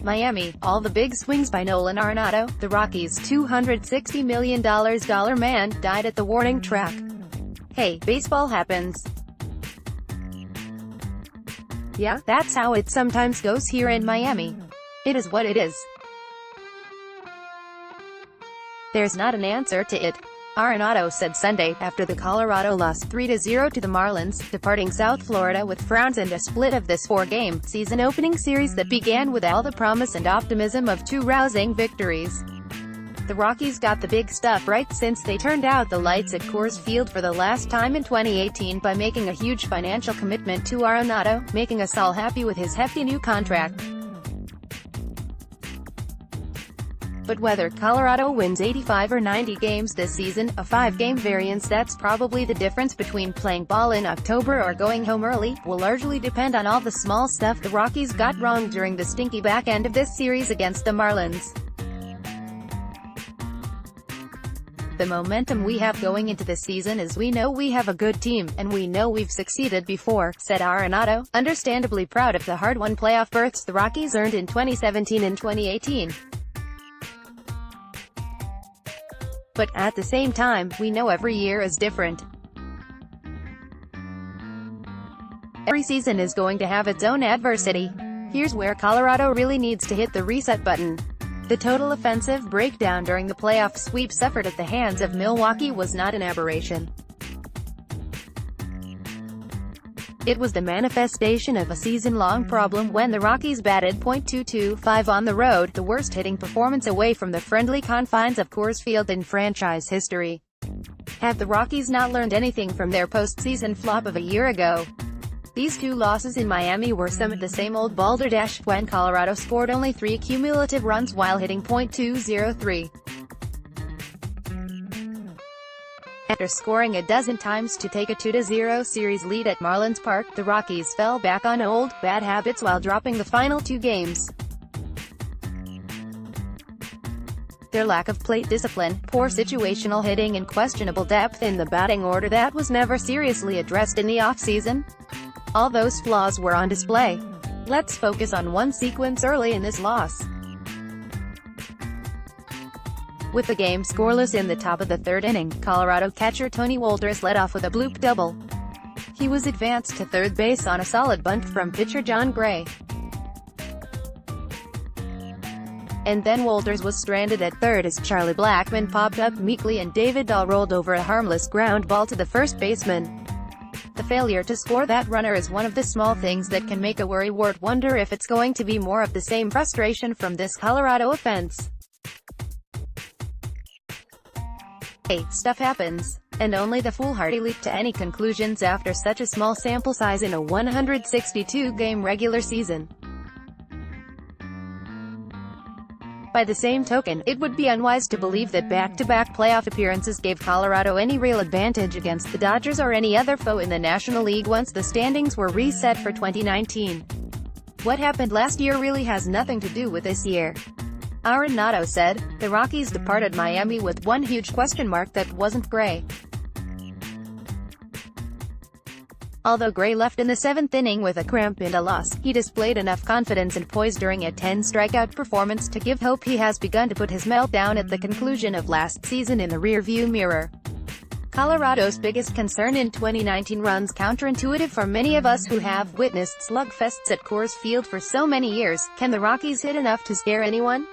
Miami, all the big swings by Nolan Arenado. The Rockies' $260 million man died at the warning track. Hey, baseball happens. Yeah, that's how it sometimes goes here in Miami. It is what it is. There's not an answer to it, Arenado said Sunday, after the Colorado lost 3-0 to the Marlins, departing South Florida with frowns and a split of this four-game, season-opening series that began with all the promise and optimism of two rousing victories. The Rockies got the big stuff right since they turned out the lights at Coors Field for the last time in 2018 by making a huge financial commitment to Arenado, making us all happy with his hefty new contract. But whether Colorado wins 85 or 90 games this season, a 5-game variance that's probably the difference between playing ball in October or going home early, will largely depend on all the small stuff the Rockies got wrong during the stinky back end of this series against the Marlins. The momentum we have going into the season is we know we have a good team, and we know we've succeeded before, said Arenado, understandably proud of the hard-won playoff berths the Rockies earned in 2017 and 2018. But, at the same time, we know every year is different. Every season is going to have its own adversity. Here's where Colorado really needs to hit the reset button. The total offensive breakdown during the playoff sweep suffered at the hands of Milwaukee was not an aberration. It was the manifestation of a season-long problem when the Rockies batted .225 on the road, the worst hitting performance away from the friendly confines of Coors Field in franchise history. Have the Rockies not learned anything from their postseason flop of a year ago? These two losses in Miami were some of the same old balderdash, when Colorado scored only 3 cumulative runs while hitting .203. After scoring a dozen times to take a 2-0 series lead at Marlins Park, the Rockies fell back on old, bad habits while dropping the final 2 games. Their lack of plate discipline, poor situational hitting and questionable depth in the batting order that was never seriously addressed in the offseason. All those flaws were on display. Let's focus on one sequence early in this loss. With the game scoreless in the top of the 3rd inning, Colorado catcher Tony Wolters led off with a bloop double. He was advanced to third base on a solid bunt from pitcher John Gray. And then Wolters was stranded at third as Charlie Blackmon popped up meekly and David Dahl rolled over a harmless ground ball to the first baseman. The failure to score that runner is one of the small things that can make a worrywart wonder if it's going to be more of the same frustration from this Colorado offense. Hey, stuff happens. And only the foolhardy leap to any conclusions after such a small sample size in a 162-game regular season. By the same token, it would be unwise to believe that back-to-back playoff appearances gave Colorado any real advantage against the Dodgers or any other foe in the National League once the standings were reset for 2019. What happened last year really has nothing to do with this year. Arenado said. The Rockies departed Miami with one huge question mark that wasn't Gray. Although Gray left in the 7th inning with a cramp and a loss, he displayed enough confidence and poise during a 10-strikeout performance to give hope he has begun to put his meltdown at the conclusion of last season in the rearview mirror. Colorado's biggest concern in 2019 runs counterintuitive for many of us who have witnessed slugfests at Coors Field for so many years. Can the Rockies hit enough to scare anyone?